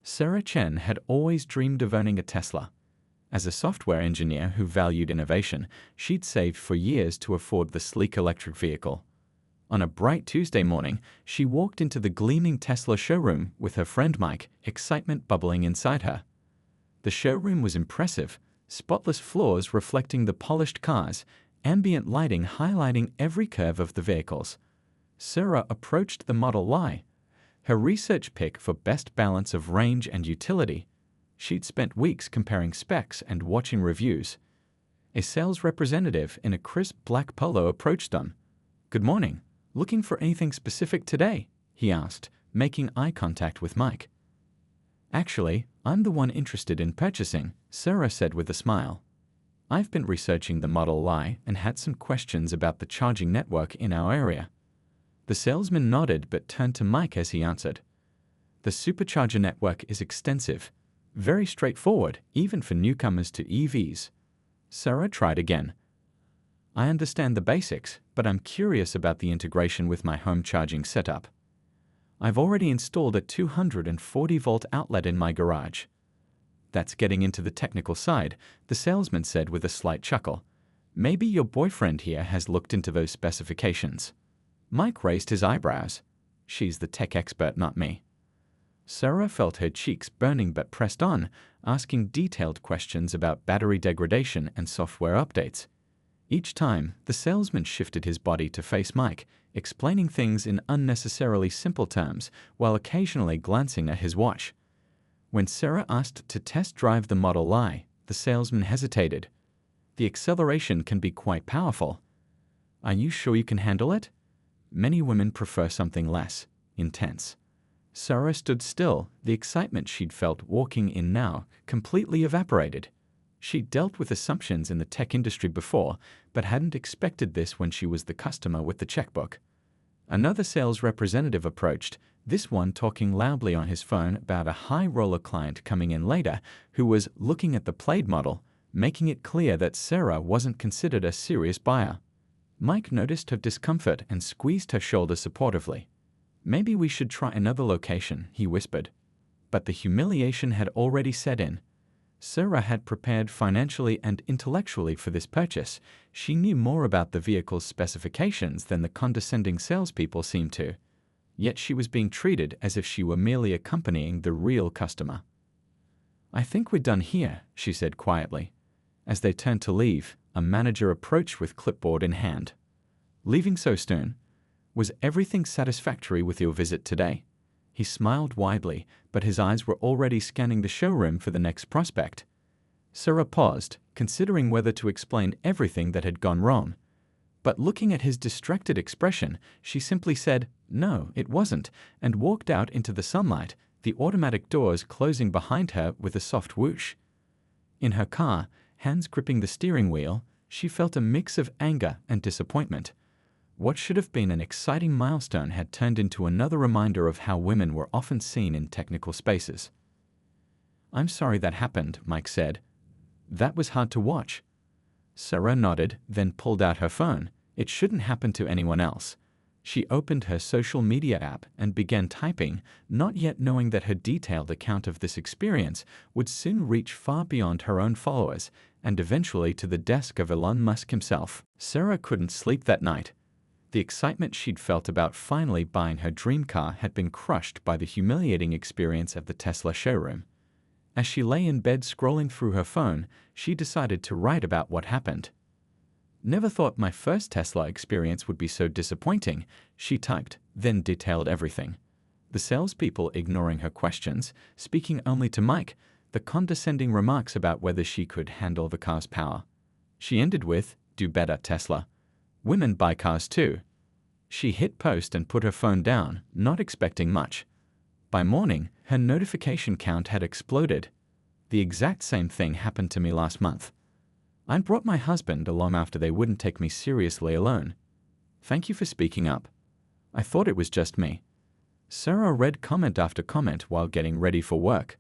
Sarah Chen had always dreamed of owning a Tesla. As a software engineer who valued innovation, she'd saved for years to afford the sleek electric vehicle. On a bright Tuesday morning, she walked into the gleaming Tesla showroom with her friend Mike, excitement bubbling inside her. The showroom was impressive, spotless floors reflecting the polished cars, ambient lighting highlighting every curve of the vehicles. Sarah approached the Model Y, her research pick for best balance of range and utility. She'd spent weeks comparing specs and watching reviews. A sales representative in a crisp black polo approached them. "Good morning. Looking for anything specific today?" he asked, making eye contact with Mike. "Actually, I'm the one interested in purchasing," Sarah said with a smile. "I've been researching the Model Y and had some questions about the charging network in our area." The salesman nodded but turned to Mike as he answered. "The supercharger network is extensive. Very straightforward, even for newcomers to EVs." Sarah tried again. "I understand the basics, but I'm curious about the integration with my home charging setup. I've already installed a 240-volt outlet in my garage." "That's getting into the technical side," the salesman said with a slight chuckle. "Maybe your boyfriend here has looked into those specifications." Mike raised his eyebrows. "She's the tech expert, not me." Sarah felt her cheeks burning but pressed on, asking detailed questions about battery degradation and software updates. Each time, the salesman shifted his body to face Mike, explaining things in unnecessarily simple terms while occasionally glancing at his watch. When Sarah asked to test drive the Model Y, the salesman hesitated. "The acceleration can be quite powerful. Are you sure you can handle it?" Many women prefer something less intense. Sarah stood still, the excitement she'd felt walking in now completely evaporated. She'd dealt with assumptions in the tech industry before, but hadn't expected this when she was the customer with the checkbook. Another sales representative approached, this one talking loudly on his phone about a high-roller client coming in later who was looking at the Plaid model, making it clear that Sarah wasn't considered a serious buyer. Mike noticed her discomfort and squeezed her shoulder supportively. "Maybe we should try another location," he whispered. But the humiliation had already set in. Sarah had prepared financially and intellectually for this purchase. She knew more about the vehicle's specifications than the condescending salespeople seemed to. Yet she was being treated as if she were merely accompanying the real customer. "I think we're done here," she said quietly. As they turned to leave, a manager approached with clipboard in hand. "Leaving so soon? Was everything satisfactory with your visit today?" He smiled widely, but his eyes were already scanning the showroom for the next prospect. Sarah paused, considering whether to explain everything that had gone wrong. But looking at his distracted expression, she simply said, "No, it wasn't," and walked out into the sunlight, the automatic doors closing behind her with a soft whoosh. In her car, hands gripping the steering wheel, she felt a mix of anger and disappointment. What should have been an exciting milestone had turned into another reminder of how women were often seen in technical spaces. "I'm sorry that happened," Mike said. "That was hard to watch." Sarah nodded, then pulled out her phone. It shouldn't happen to anyone else. She opened her social media app and began typing, not yet knowing that her detailed account of this experience would soon reach far beyond her own followers and eventually to the desk of Elon Musk himself. Sarah couldn't sleep that night. The excitement she'd felt about finally buying her dream car had been crushed by the humiliating experience at the Tesla showroom. As she lay in bed scrolling through her phone, she decided to write about what happened. "Never thought my first Tesla experience would be so disappointing," she typed, then detailed everything. The salespeople ignoring her questions, speaking only to Mike, the condescending remarks about whether she could handle the car's power. She ended with, "Do better, Tesla. Women buy cars too." She hit post and put her phone down, not expecting much. By morning, her notification count had exploded. "The exact same thing happened to me last month. I brought my husband along after they wouldn't take me seriously alone. Thank you for speaking up. I thought it was just me." Sarah read comment after comment while getting ready for work.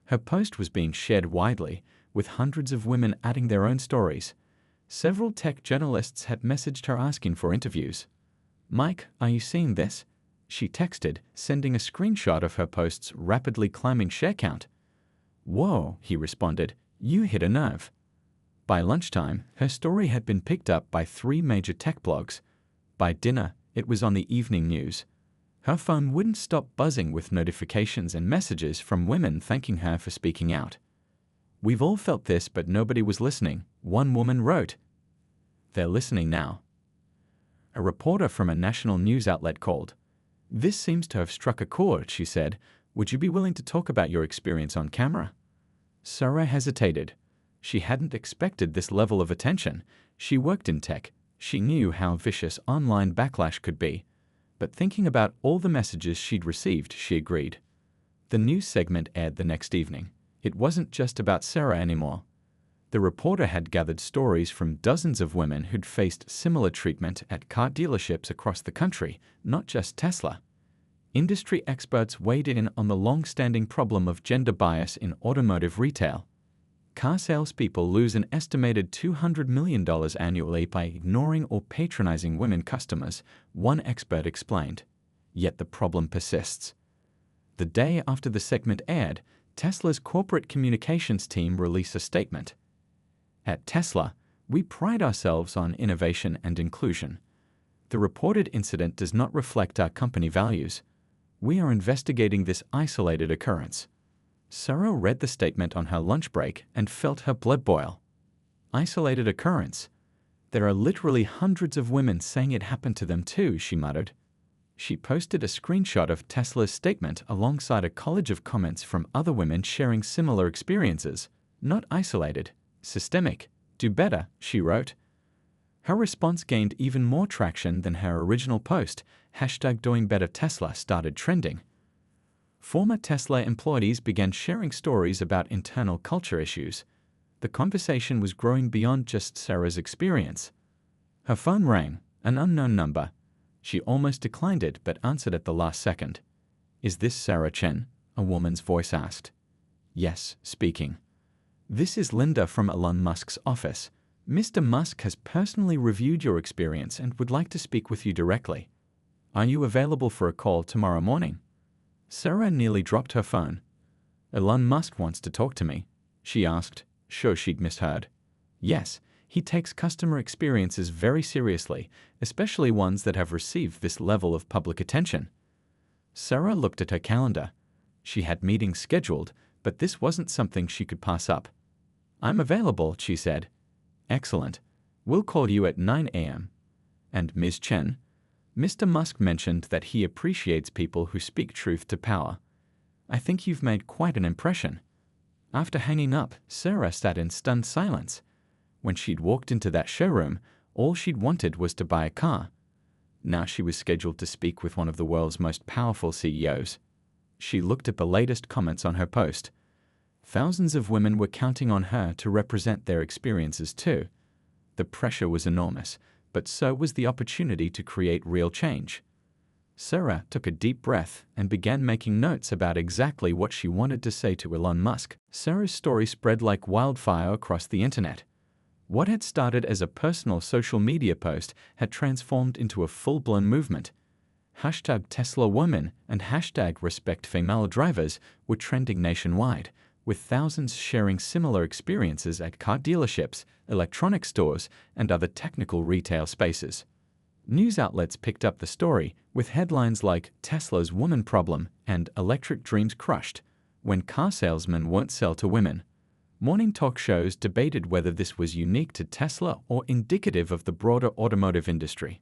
Her post was being shared widely, with hundreds of women adding their own stories. Several tech journalists had messaged her asking for interviews. "Mike, are you seeing this? she texted, sending a screenshot of her post's rapidly climbing share count. "Whoa," he responded, "you hit a nerve." By lunchtime, her story had been picked up by 3 major tech blogs. By dinner, it was on the evening news. Her phone wouldn't stop buzzing with notifications and messages from women thanking her for speaking out. "We've all felt this, but nobody was listening," one woman wrote. "They're listening now." A reporter from a national news outlet called. "This seems to have struck a chord," she said. "Would you be willing to talk about your experience on camera?" Sarah hesitated. She hadn't expected this level of attention. She worked in tech. She knew how vicious online backlash could be. But thinking about all the messages she'd received, she agreed. The news segment aired the next evening. It wasn't just about Sarah anymore. The reporter had gathered stories from dozens of women who'd faced similar treatment at car dealerships across the country, not just Tesla. Industry experts weighed in on the long-standing problem of gender bias in automotive retail. Car salespeople lose an estimated $200 million annually by ignoring or patronizing women customers, one expert explained. Yet the problem persists. The day after the segment aired, Tesla's corporate communications team released a statement. "At Tesla, we pride ourselves on innovation and inclusion. The reported incident does not reflect our company values. We are investigating this isolated occurrence." Sarah read the statement on her lunch break and felt her blood boil. Isolated occurrence. There are literally hundreds of women saying it happened to them too, she muttered. She posted a screenshot of Tesla's statement alongside a college of comments from other women sharing similar experiences. "Not isolated. Systemic. Do better," she wrote. Her response gained even more traction than her original post. #DoingBetterTesla started trending. Former Tesla employees began sharing stories about internal culture issues. The conversation was growing beyond just Sarah's experience. Her phone rang, an unknown number. She almost declined it but answered at the last second. "Is this Sarah Chen?" a woman's voice asked. "Yes, speaking." "This is Linda from Elon Musk's office. Mr. Musk has personally reviewed your experience and would like to speak with you directly. Are you available for a call tomorrow morning?" Sarah nearly dropped her phone. "Elon Musk wants to talk to me," she asked, sure she'd misheard. "Yes, he takes customer experiences very seriously, especially ones that have received this level of public attention." Sarah looked at her calendar. She had meetings scheduled, but this wasn't something she could pass up. "I'm available," she said. "Excellent. We'll call you at 9 a.m. And Ms. Chen?" "Mr. Musk mentioned that he appreciates people who speak truth to power. I think you've made quite an impression." After hanging up, Sarah sat in stunned silence. When she'd walked into that showroom, all she'd wanted was to buy a car. Now she was scheduled to speak with one of the world's most powerful CEOs. She looked at the latest comments on her post. Thousands of women were counting on her to represent their experiences too. The pressure was enormous, but so was the opportunity to create real change. Sarah took a deep breath and began making notes about exactly what she wanted to say to Elon Musk. Sarah's story spread like wildfire across the internet. What had started as a personal social media post had transformed into a full-blown movement. #TeslaWomen and #RespectFemale were trending nationwide, with thousands sharing similar experiences at car dealerships, electronic stores, and other technical retail spaces. News outlets picked up the story with headlines like "Tesla's Woman Problem" and "Electric Dreams Crushed," when car salesmen won't sell to women. Morning talk shows debated whether this was unique to Tesla or indicative of the broader automotive industry.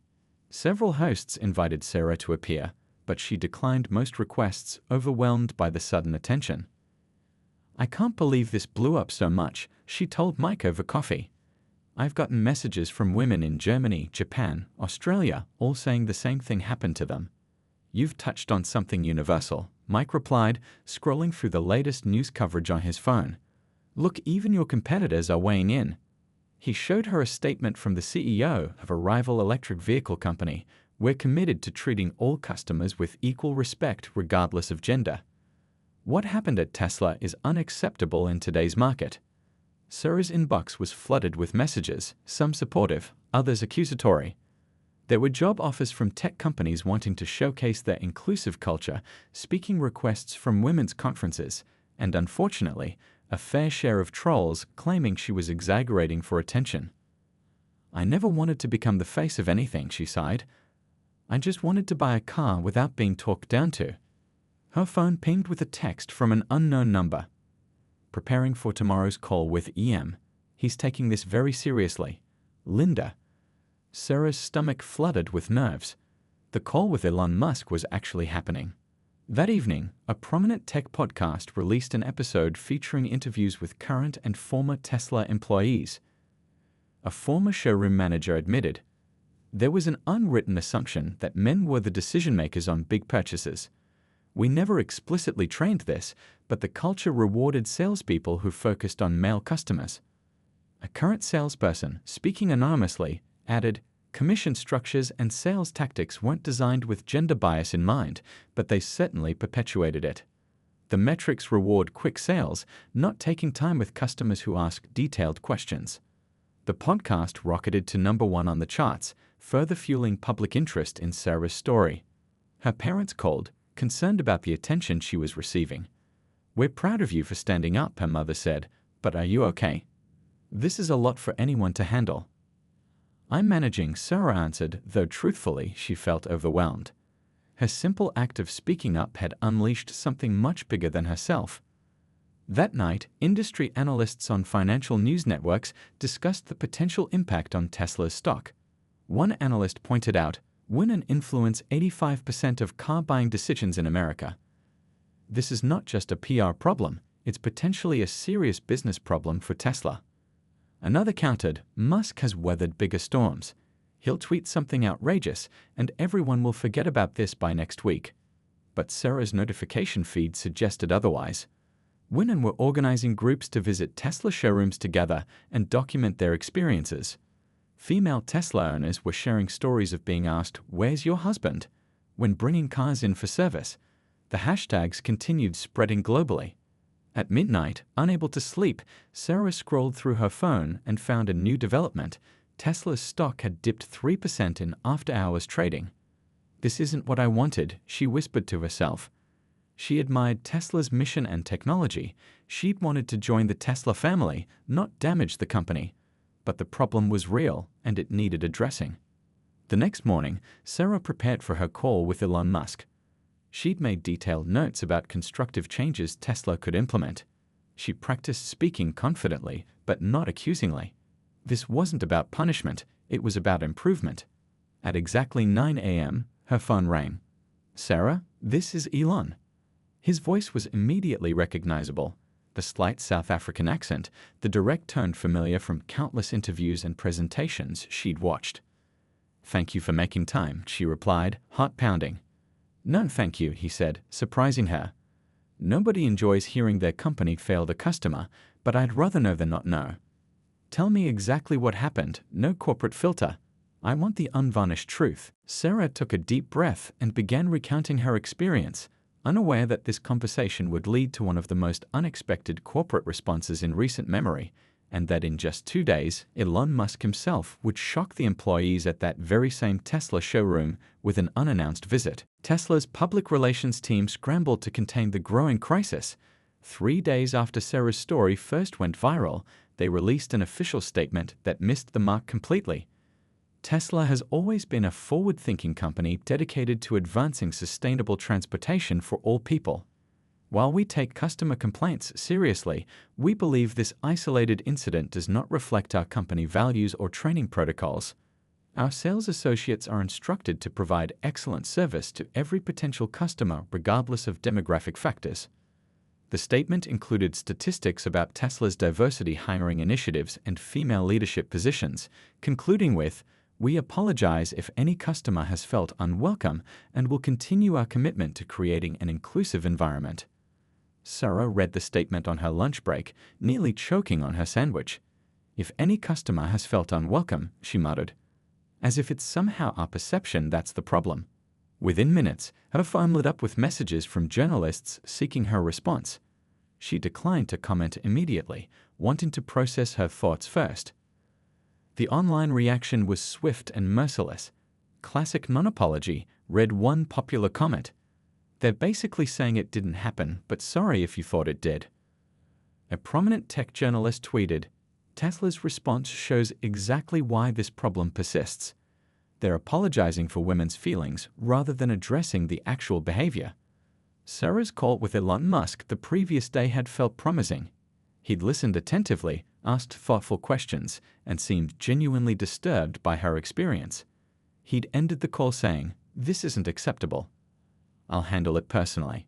Several hosts invited Sarah to appear, but she declined most requests, overwhelmed by the sudden attention. "I can't believe this blew up so much," she told Mike over coffee. "I've gotten messages from women in Germany, Japan, Australia, all saying the same thing happened to them." "You've touched on something universal," Mike replied, scrolling through the latest news coverage on his phone. "Look, even your competitors are weighing in." He showed her a statement from the CEO of a rival electric vehicle company. "We're committed to treating all customers with equal respect regardless of gender." What happened at Tesla is unacceptable in today's market. Sarah's inbox was flooded with messages, some supportive, others accusatory. There were job offers from tech companies wanting to showcase their inclusive culture, speaking requests from women's conferences, and unfortunately, a fair share of trolls claiming she was exaggerating for attention. "I never wanted to become the face of anything," she sighed. "I just wanted to buy a car without being talked down to." Her phone pinged with a text from an unknown number. "Preparing for tomorrow's call with EM. He's taking this very seriously. Linda." Sarah's stomach flooded with nerves. The call with Elon Musk was actually happening. That evening, a prominent tech podcast released an episode featuring interviews with current and former Tesla employees. A former showroom manager admitted, "There was an unwritten assumption that men were the decision-makers on big purchases. We never explicitly trained this, but the culture rewarded salespeople who focused on male customers." A current salesperson, speaking anonymously, added, "Commission structures and sales tactics weren't designed with gender bias in mind, but they certainly perpetuated it. The metrics reward quick sales, not taking time with customers who ask detailed questions." The podcast rocketed to #1 on the charts, further fueling public interest in Sarah's story. Her parents called, concerned about the attention she was receiving. "We're proud of you for standing up," her mother said, "but are you okay? This is a lot for anyone to handle." "I'm managing," Sarah answered, though truthfully she felt overwhelmed. Her simple act of speaking up had unleashed something much bigger than herself. That night, industry analysts on financial news networks discussed the potential impact on Tesla's stock. One analyst pointed out, "Women influence 85% of car buying decisions in America. This is not just a PR problem, it's potentially a serious business problem for Tesla." Another countered, "Musk has weathered bigger storms. He'll tweet something outrageous, and everyone will forget about this by next week." But Sarah's notification feed suggested otherwise. Women were organizing groups to visit Tesla showrooms together and document their experiences. Female Tesla owners were sharing stories of being asked, "Where's your husband?" when bringing cars in for service. The hashtags continued spreading globally. At midnight, unable to sleep, Sarah scrolled through her phone and found a new development. Tesla's stock had dipped 3% in after-hours trading. "This isn't what I wanted," she whispered to herself. She admired Tesla's mission and technology. She'd wanted to join the Tesla family, not damage the company. But the problem was real, and it needed addressing. The next morning, Sarah prepared for her call with Elon Musk. She'd made detailed notes about constructive changes Tesla could implement. She practiced speaking confidently, but not accusingly. This wasn't about punishment, it was about improvement. At exactly 9 a.m., her phone rang. "Sarah, this is Elon." His voice was immediately recognizable. The slight South African accent, the direct tone familiar from countless interviews and presentations she'd watched. "Thank you for making time," she replied, heart pounding. "No, thank you," he said, surprising her. "Nobody enjoys hearing their company failed a customer, but I'd rather know than not know. Tell me exactly what happened, no corporate filter. I want the unvarnished truth." Sarah took a deep breath and began recounting her experience, unaware that this conversation would lead to one of the most unexpected corporate responses in recent memory, and that in just 2 days, Elon Musk himself would shock the employees at that very same Tesla showroom with an unannounced visit. Tesla's public relations team scrambled to contain the growing crisis. 3 days after Sarah's story first went viral, they released an official statement that missed the mark completely. Tesla has always been a forward-thinking company dedicated to advancing sustainable transportation for all people. While we take customer complaints seriously, we believe this isolated incident does not reflect our company values or training protocols. Our sales associates are instructed to provide excellent service to every potential customer regardless of demographic factors. The statement included statistics about Tesla's diversity hiring initiatives and female leadership positions, concluding with, "We apologize if any customer has felt unwelcome and will continue our commitment to creating an inclusive environment." Sarah read the statement on her lunch break, nearly choking on her sandwich. "If any customer has felt unwelcome," she muttered. As if it's somehow our perception that's the problem. Within minutes, her phone lit up with messages from journalists seeking her response. She declined to comment immediately, wanting to process her thoughts first. The online reaction was swift and merciless. classic non-apology, read one popular comment. They're basically saying it didn't happen, but sorry if you thought it did. A prominent tech journalist tweeted, Tesla's response shows exactly why this problem persists. They're apologizing for women's feelings rather than addressing the actual behavior. Sarah's call with Elon Musk the previous day had felt promising. He'd listened attentively, asked thoughtful questions, and seemed genuinely disturbed by her experience. He'd ended the call saying, "This isn't acceptable. I'll handle it personally."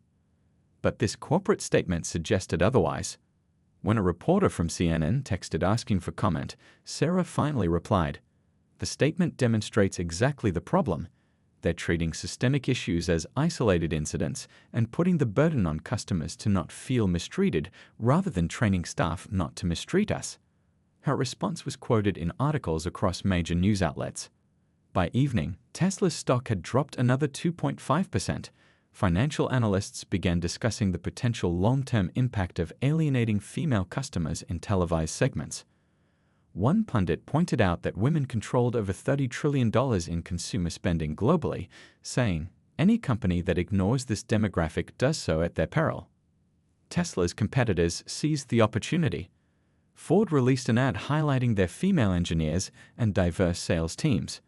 But this corporate statement suggested otherwise. When a reporter from CNN texted asking for comment, Sarah finally replied, "The statement demonstrates exactly the problem. They're treating systemic issues as isolated incidents and putting the burden on customers to not feel mistreated rather than training staff not to mistreat us." Her response was quoted in articles across major news outlets. By evening, Tesla's stock had dropped another 2.5%. Financial analysts began discussing the potential long-term impact of alienating female customers in televised segments. One pundit pointed out that women controlled over $30 trillion in consumer spending globally, saying, any company that ignores this demographic does so at their peril. Tesla's competitors seized the opportunity. Ford released an ad highlighting their female engineers and diverse sales teams.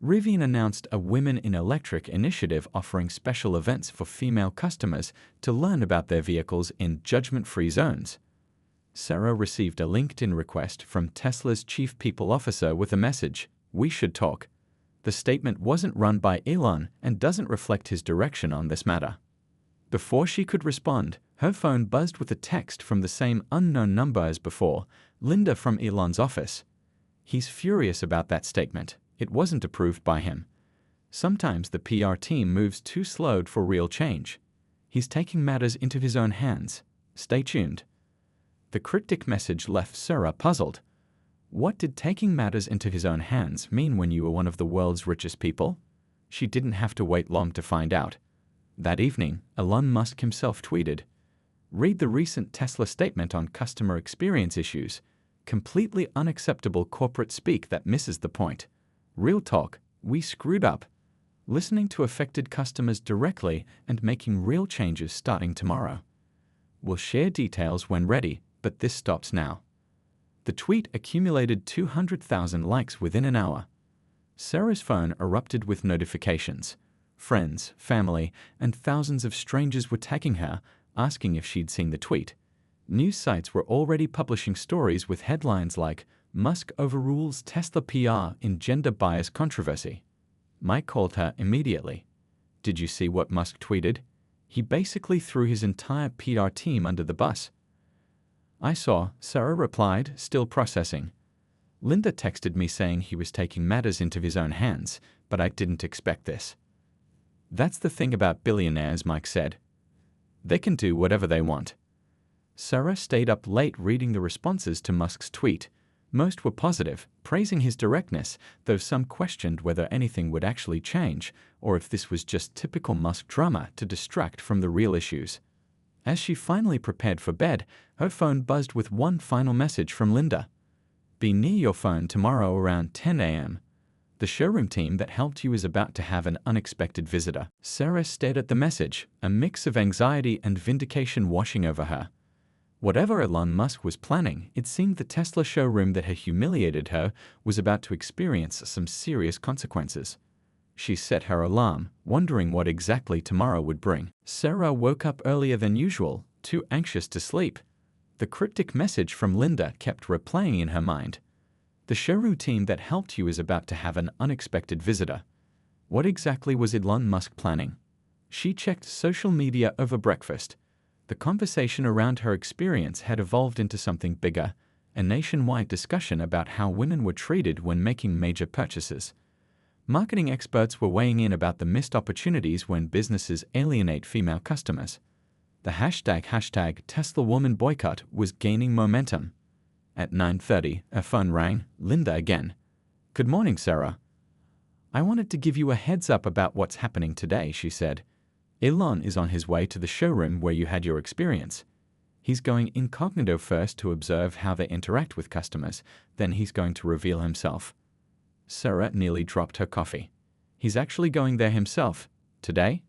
Rivian announced a Women in Electric initiative offering special events for female customers to learn about their vehicles in judgment-free zones. Sarah received a LinkedIn request from Tesla's chief people officer with a message, "We should talk." The statement wasn't run by Elon and doesn't reflect his direction on this matter. Before she could respond, her phone buzzed with a text from the same unknown number as before, Linda from Elon's office. He's furious about that statement. It wasn't approved by him. Sometimes the PR team moves too slow for real change. He's taking matters into his own hands. Stay tuned. The cryptic message left Sarah puzzled. What did taking matters into his own hands mean when you were one of the world's richest people? She didn't have to wait long to find out. That evening, Elon Musk himself tweeted, "Read the recent Tesla statement on customer experience issues. Completely unacceptable corporate speak that misses the point. Real talk, we screwed up. Listening to affected customers directly and making real changes starting tomorrow. We'll share details when ready, but this stops now." The tweet accumulated 200,000 likes within an hour. Sarah's phone erupted with notifications. Friends, family, and thousands of strangers were tagging her, asking if she'd seen the tweet. News sites were already publishing stories with headlines like, "Musk overrules Tesla PR in gender bias controversy." Mike called her immediately. "Did you see what Musk tweeted? He basically threw his entire PR team under the bus." "I saw," Sarah replied, still processing. "Linda texted me saying he was taking matters into his own hands, but I didn't expect this." "That's the thing about billionaires," Mike said. "They can do whatever they want." Sarah stayed up late reading the responses to Musk's tweet. Most were positive, praising his directness, though some questioned whether anything would actually change, or if this was just typical Musk drama to distract from the real issues. As she finally prepared for bed, her phone buzzed with one final message from Linda. "Be near your phone tomorrow around 10 a.m. The showroom team that helped you is about to have an unexpected visitor." Sarah stared at the message, a mix of anxiety and vindication washing over her. Whatever Elon Musk was planning, it seemed the Tesla showroom that had humiliated her was about to experience some serious consequences. She set her alarm, wondering what exactly tomorrow would bring. Sarah woke up earlier than usual, too anxious to sleep. The cryptic message from Linda kept replaying in her mind. "The showroom team that helped you is about to have an unexpected visitor." What exactly was Elon Musk planning? She checked social media over breakfast. The conversation around her experience had evolved into something bigger, a nationwide discussion about how women were treated when making major purchases. Marketing experts were weighing in about the missed opportunities when businesses alienate female customers. The hashtag Tesla Woman Boycott was gaining momentum. At 9:30, a phone rang, Linda again. "Good morning, Sarah. I wanted to give you a heads up about what's happening today," she said. "Elon is on his way to the showroom where you had your experience. He's going incognito first to observe how they interact with customers, then he's going to reveal himself." Sarah nearly dropped her coffee. He's actually going there himself. Today?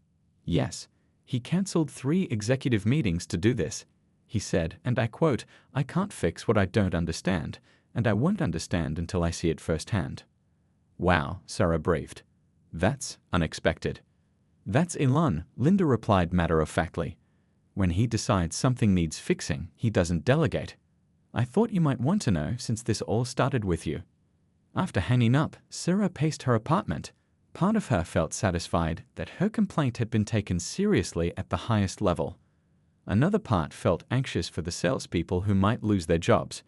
Yes. He cancelled 3 executive meetings to do this. He said, and I quote, "I can't fix what I don't understand, and I won't understand until I see it firsthand." Wow, Sarah breathed. That's unexpected. That's Elon, Linda replied matter-of-factly. When he decides something needs fixing, he doesn't delegate. I thought you might want to know since this all started with you. After hanging up, Sarah paced her apartment. Part of her felt satisfied that her complaint had been taken seriously at the highest level. Another part felt anxious for the salespeople who might lose their jobs.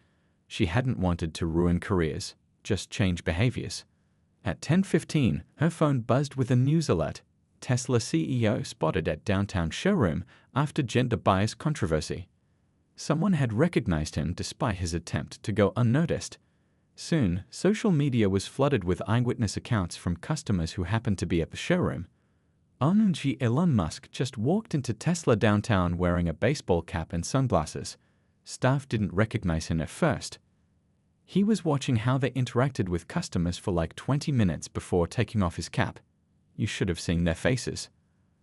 She hadn't wanted to ruin careers, just change behaviors. At 10:15, her phone buzzed with a news alert. Tesla CEO spotted at downtown showroom after gender bias controversy. Someone had recognized him despite his attempt to go unnoticed. Soon, social media was flooded with eyewitness accounts from customers who happened to be at the showroom. Elon Musk just walked into Tesla downtown wearing a baseball cap and sunglasses. Staff didn't recognize him at first. He was watching how they interacted with customers for like 20 minutes before taking off his cap. You should have seen their faces.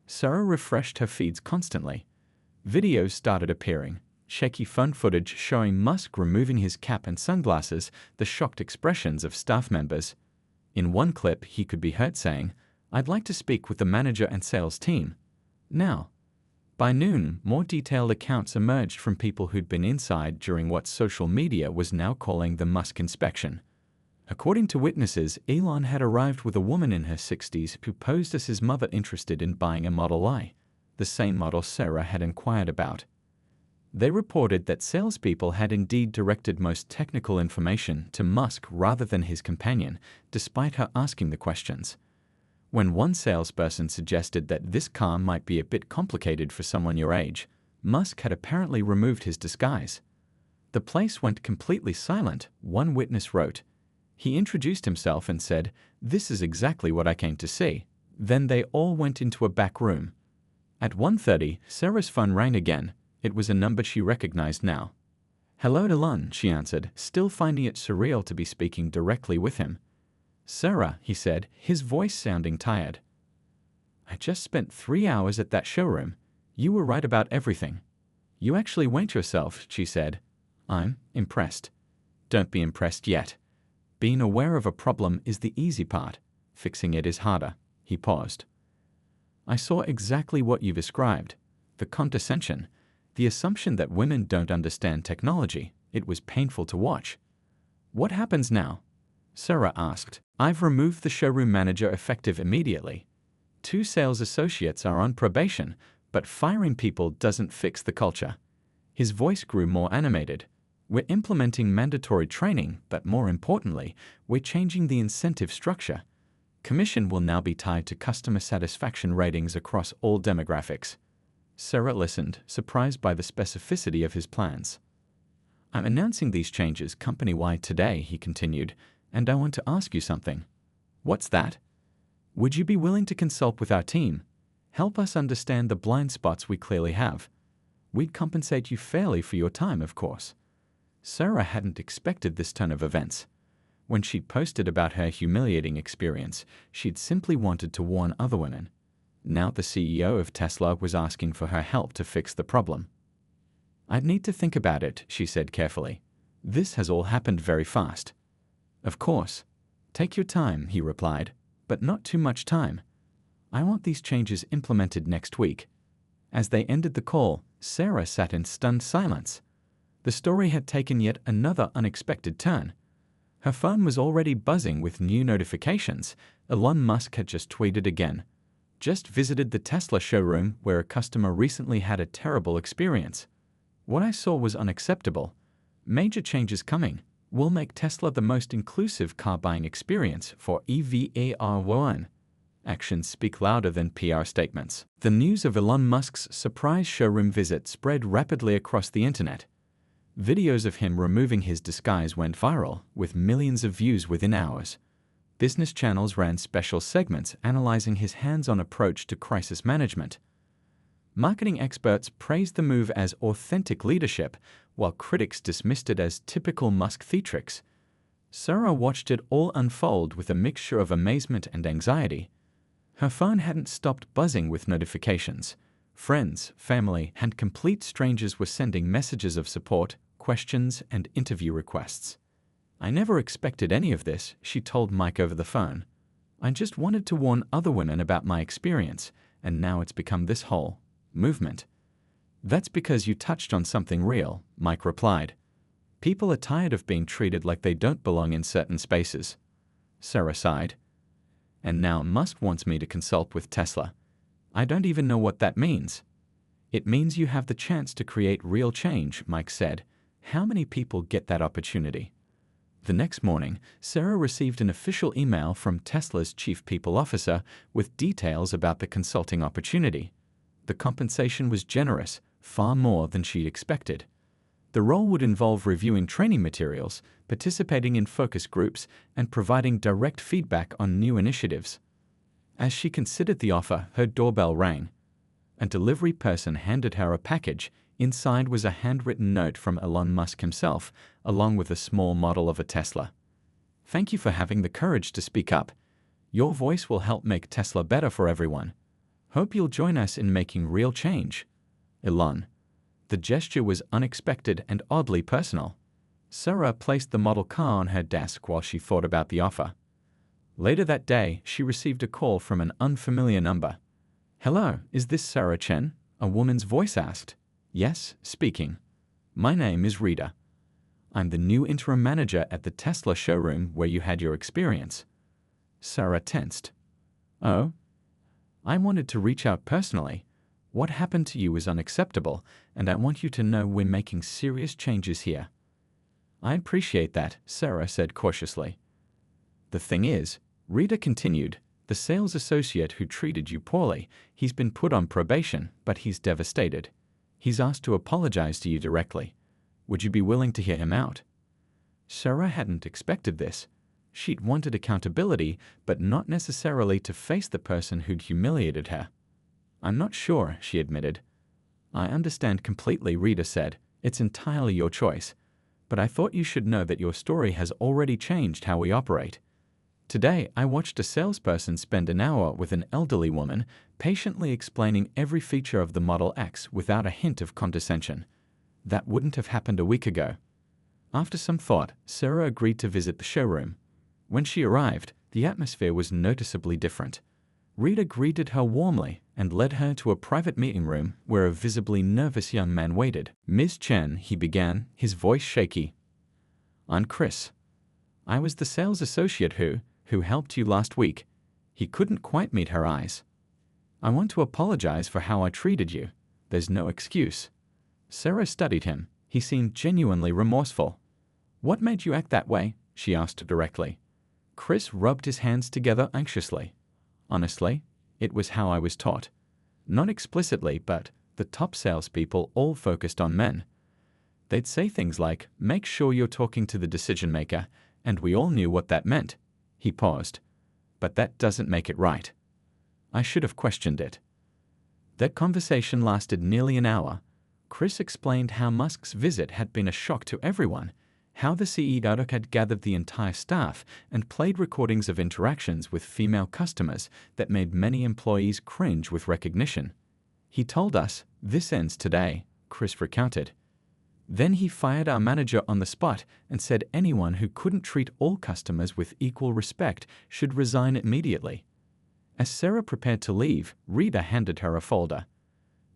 Sarah refreshed her feeds constantly. Videos started appearing, shaky phone footage showing Musk removing his cap and sunglasses, the shocked expressions of staff members. In one clip, he could be heard saying, "I'd like to speak with the manager and sales team now." By noon, more detailed accounts emerged from people who'd been inside during what social media was now calling the Musk inspection. According to witnesses, Elon had arrived with a woman in her 60s who posed as his mother interested in buying a Model Y, the same model Sarah had inquired about. They reported that salespeople had indeed directed most technical information to Musk rather than his companion, despite her asking the questions. When one salesperson suggested that this car might be a bit complicated for someone your age, Musk had apparently removed his disguise. The place went completely silent, one witness wrote. He introduced himself and said, "This is exactly what I came to see." Then they all went into a back room. At 1:30, Sarah's phone rang again. It was a number she recognized now. "Hello, Elon," she answered, still finding it surreal to be speaking directly with him. "Sarah," he said, his voice sounding tired. "I just spent 3 hours at that showroom. You were right about everything." "You actually went yourself," she said. "I'm impressed." "Don't be impressed yet. Being aware of a problem is the easy part. Fixing it is harder." He paused. "I saw exactly what you've described. The condescension, the assumption that women don't understand technology. It was painful to watch." "What happens now?" Sarah asked. "I've removed the showroom manager effective immediately. 2 sales associates are on probation, but firing people doesn't fix the culture." His voice grew more animated. "We're implementing mandatory training, but more importantly, we're changing the incentive structure. Commission will now be tied to customer satisfaction ratings across all demographics." Sarah listened, surprised by the specificity of his plans. "I'm announcing these changes company-wide today," he continued, "and I want to ask you something." "What's that?" "Would you be willing to consult with our team? Help us understand the blind spots we clearly have. We'd compensate you fairly for your time, of course." Sarah hadn't expected this turn of events. When she'd posted about her humiliating experience, she'd simply wanted to warn other women. Now the CEO of Tesla was asking for her help to fix the problem. "I'd need to think about it," she said carefully. "This has all happened very fast." "Of course. Take your time," he replied, "but not too much time. I want these changes implemented next week." As they ended the call, Sarah sat in stunned silence. The story had taken yet another unexpected turn. Her phone was already buzzing with new notifications. Elon Musk had just tweeted again. "Just visited the Tesla showroom where a customer recently had a terrible experience. What I saw was unacceptable. Major changes coming. We'll make Tesla the most inclusive car buying experience for everyone." Actions speak louder than PR statements. The news of Elon Musk's surprise showroom visit spread rapidly across the internet. Videos of him removing his disguise went viral, with millions of views within hours. Business channels ran special segments analyzing his hands-on approach to crisis management. Marketing experts praised the move as authentic leadership, while critics dismissed it as typical Musk theatrics. Sarah watched it all unfold with a mixture of amazement and anxiety. Her phone hadn't stopped buzzing with notifications. Friends, family, and complete strangers were sending messages of support, questions, and interview requests. "I never expected any of this," she told Mike over the phone. "I just wanted to warn other women about my experience, and now it's become this whole movement." "That's because you touched on something real," Mike replied. "People are tired of being treated like they don't belong in certain spaces." Sarah sighed. "And now Musk wants me to consult with Tesla. I don't even know what that means." "It means you have the chance to create real change," Mike said. "How many people get that opportunity?" The next morning, Sarah received an official email from Tesla's chief people officer with details about the consulting opportunity. The compensation was generous, far more than she expected. The role would involve reviewing training materials, participating in focus groups, and providing direct feedback on new initiatives. As she considered the offer, her doorbell rang. A delivery person handed her a package. Inside was a handwritten note from Elon Musk himself, along with a small model of a Tesla. "Thank you for having the courage to speak up. Your voice will help make Tesla better for everyone. Hope you'll join us in making real change. Elon." The gesture was unexpected and oddly personal. Sarah placed the model car on her desk while she thought about the offer. Later that day, she received a call from an unfamiliar number. "Hello, is this Sarah Chen?" a woman's voice asked. "Yes, speaking. My name is Rita. I'm the new interim manager at the Tesla showroom where you had your experience." Sarah tensed. "Oh? I wanted to reach out personally. What happened to you is unacceptable, and I want you to know we're making serious changes here." "I appreciate that," Sarah said cautiously. "The thing is," Rita continued, "the sales associate who treated you poorly, he's been put on probation, but he's devastated. He's asked to apologize to you directly. Would you be willing to hear him out?" Sarah hadn't expected this. She'd wanted accountability, but not necessarily to face the person who'd humiliated her. "I'm not sure," she admitted. "I understand completely," Rita said. "It's entirely your choice. But I thought you should know that your story has already changed how we operate. Today, I watched a salesperson spend an hour with an elderly woman, patiently explaining every feature of the Model X without a hint of condescension. That wouldn't have happened a week ago." After some thought, Sarah agreed to visit the showroom. When she arrived, the atmosphere was noticeably different. Rita greeted her warmly and led her to a private meeting room where a visibly nervous young man waited. "Ms. Chen," he began, his voice shaky. "I'm Chris. I was the sales associate who helped you last week." He couldn't quite meet her eyes. "I want to apologize for how I treated you. There's no excuse." Sarah studied him. He seemed genuinely remorseful. "What made you act that way?" she asked directly. Chris rubbed his hands together anxiously. "Honestly, it was how I was taught. Not explicitly, but the top salespeople all focused on men. They'd say things like, 'Make sure you're talking to the decision maker,' and we all knew what that meant." He paused. "But that doesn't make it right. I should have questioned it." That conversation lasted nearly an hour. Chris explained how Musk's visit had been a shock to everyone, how the CEO had gathered the entire staff and played recordings of interactions with female customers that made many employees cringe with recognition. "He told us, 'This ends today,'" Chris recounted. "Then he fired our manager on the spot and said anyone who couldn't treat all customers with equal respect should resign immediately." As Sarah prepared to leave, Rita handed her a folder.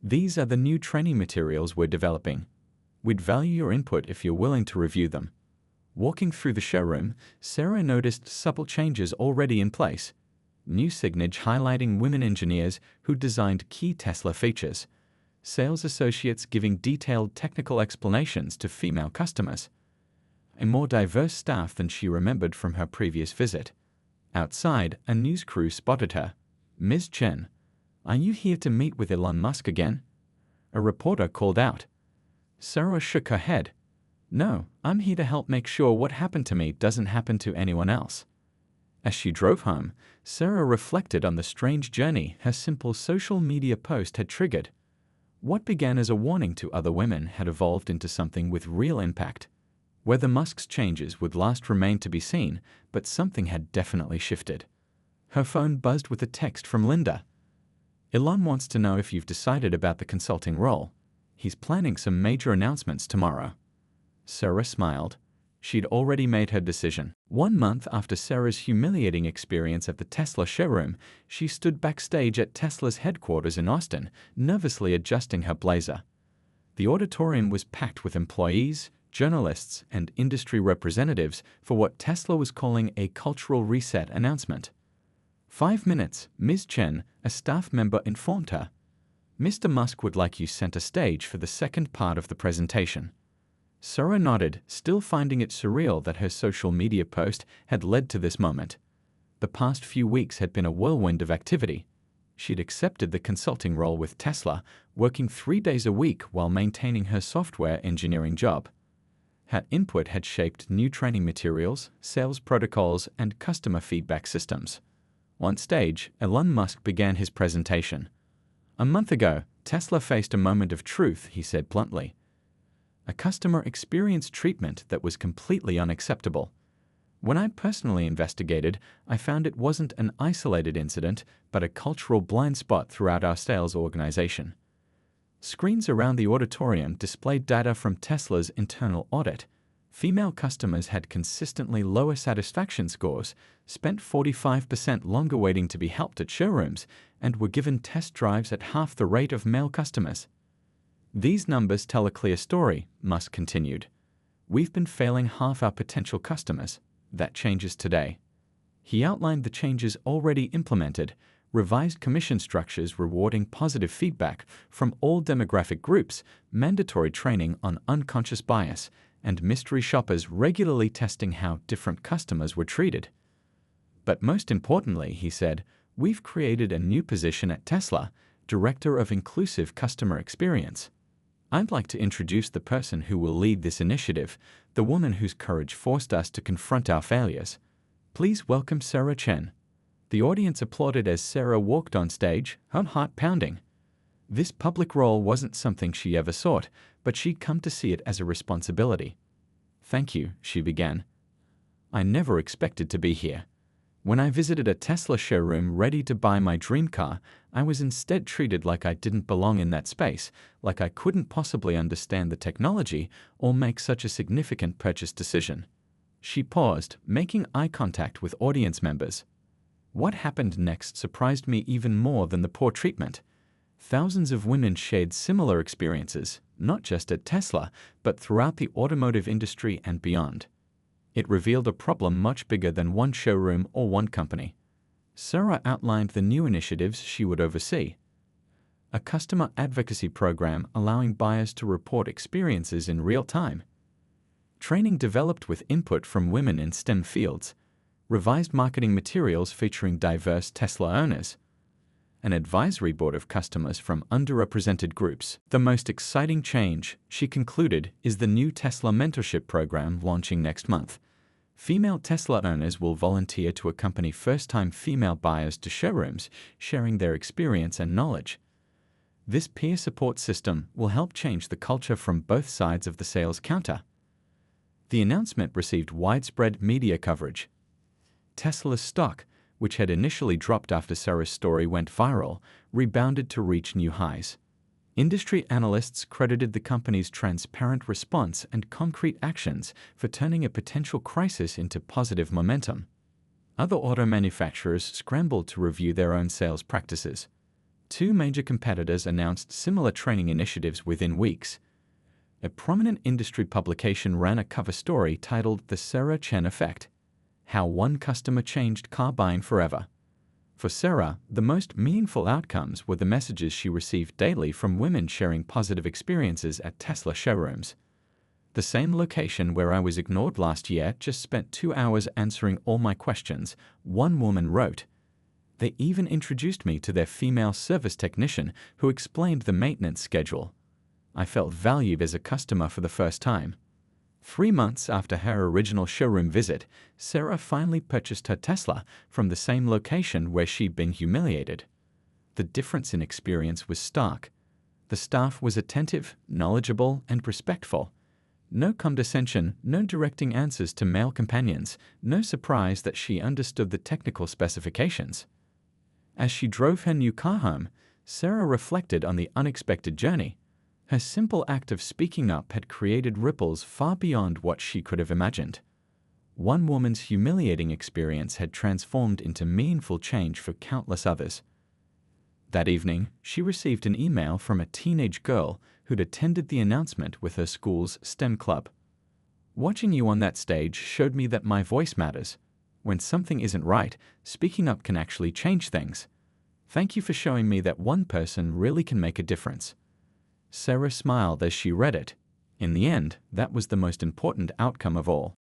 "These are the new training materials we're developing. We'd value your input if you're willing to review them." Walking through the showroom, Sarah noticed subtle changes already in place. New signage highlighting women engineers who designed key Tesla features. Sales associates giving detailed technical explanations to female customers. A more diverse staff than she remembered from her previous visit. Outside, a news crew spotted her. "Ms. Chen, are you here to meet with Elon Musk again?" A reporter called out. Sarah shook her head. "No, I'm here to help make sure what happened to me doesn't happen to anyone else." As she drove home, Sarah reflected on the strange journey her simple social media post had triggered. What began as a warning to other women had evolved into something with real impact. Whether Musk's changes would last remained to be seen, but something had definitely shifted. Her phone buzzed with a text from Linda. Elon wants to know if you've decided about the consulting role. He's planning some major announcements tomorrow. Sarah smiled. She'd already made her decision. 1 month after Sarah's humiliating experience at the Tesla showroom, she stood backstage at Tesla's headquarters in Austin, nervously adjusting her blazer. The auditorium was packed with employees, journalists, and industry representatives for what Tesla was calling a cultural reset announcement. 5 minutes, Ms. Chen, a staff member, informed her. Mr. Musk would like you center stage for the second part of the presentation. Sarah nodded, still finding it surreal that her social media post had led to this moment. The past few weeks had been a whirlwind of activity. She'd accepted the consulting role with Tesla, working 3 days a week while maintaining her software engineering job. Her input had shaped new training materials, sales protocols, and customer feedback systems. On stage, Elon Musk began his presentation. A month ago, Tesla faced a moment of truth, he said bluntly. A customer experienced treatment that was completely unacceptable. When I personally investigated, I found it wasn't an isolated incident, but a cultural blind spot throughout our sales organization. Screens around the auditorium displayed data from Tesla's internal audit. Female customers had consistently lower satisfaction scores, spent 45% longer waiting to be helped at showrooms, and were given test drives at half the rate of male customers. These numbers tell a clear story, Musk continued. We've been failing half our potential customers. That changes today. He outlined the changes already implemented, revised commission structures rewarding positive feedback from all demographic groups, mandatory training on unconscious bias, and mystery shoppers regularly testing how different customers were treated. But most importantly, he said, we've created a new position at Tesla, Director of Inclusive Customer Experience. I'd like to introduce the person who will lead this initiative, the woman whose courage forced us to confront our failures. Please welcome Sarah Chen. The audience applauded as Sarah walked on stage, her heart pounding. This public role wasn't something she ever sought, but she'd come to see it as a responsibility. Thank you, she began. I never expected to be here. When I visited a Tesla showroom ready to buy my dream car, I was instead treated like I didn't belong in that space, like I couldn't possibly understand the technology or make such a significant purchase decision. She paused, making eye contact with audience members. What happened next surprised me even more than the poor treatment. Thousands of women shared similar experiences, not just at Tesla, but throughout the automotive industry and beyond. It revealed a problem much bigger than one showroom or one company. Sarah outlined the new initiatives she would oversee. A customer advocacy program allowing buyers to report experiences in real time. Training developed with input from women in STEM fields. Revised marketing materials featuring diverse Tesla owners. An advisory board of customers from underrepresented groups. The most exciting change, she concluded, is the new Tesla mentorship program launching next month. Female Tesla owners will volunteer to accompany first-time female buyers to showrooms, sharing their experience and knowledge. This peer support system will help change the culture from both sides of the sales counter. The announcement received widespread media coverage. Tesla's stock, which had initially dropped after Sarah's story went viral, rebounded to reach new highs. Industry analysts credited the company's transparent response and concrete actions for turning a potential crisis into positive momentum. Other auto manufacturers scrambled to review their own sales practices. 2 major competitors announced similar training initiatives within weeks. A prominent industry publication ran a cover story titled The Sarah Chen Effect: How One Customer Changed Car Buying Forever. For Sarah, the most meaningful outcomes were the messages she received daily from women sharing positive experiences at Tesla showrooms. The same location where I was ignored last year just spent 2 hours answering all my questions, one woman wrote. They even introduced me to their female service technician who explained the maintenance schedule. I felt valued as a customer for the first time. 3 months after her original showroom visit, Sarah finally purchased her Tesla from the same location where she'd been humiliated. The difference in experience was stark. The staff was attentive, knowledgeable, and respectful. No condescension, no directing answers to male companions, no surprise that she understood the technical specifications. As she drove her new car home, Sarah reflected on the unexpected journey. Her simple act of speaking up had created ripples far beyond what she could have imagined. One woman's humiliating experience had transformed into meaningful change for countless others. That evening, she received an email from a teenage girl who'd attended the announcement with her school's STEM club. "Watching you on that stage showed me that my voice matters. When something isn't right, speaking up can actually change things. Thank you for showing me that one person really can make a difference." Sarah smiled as she read it. In the end, that was the most important outcome of all.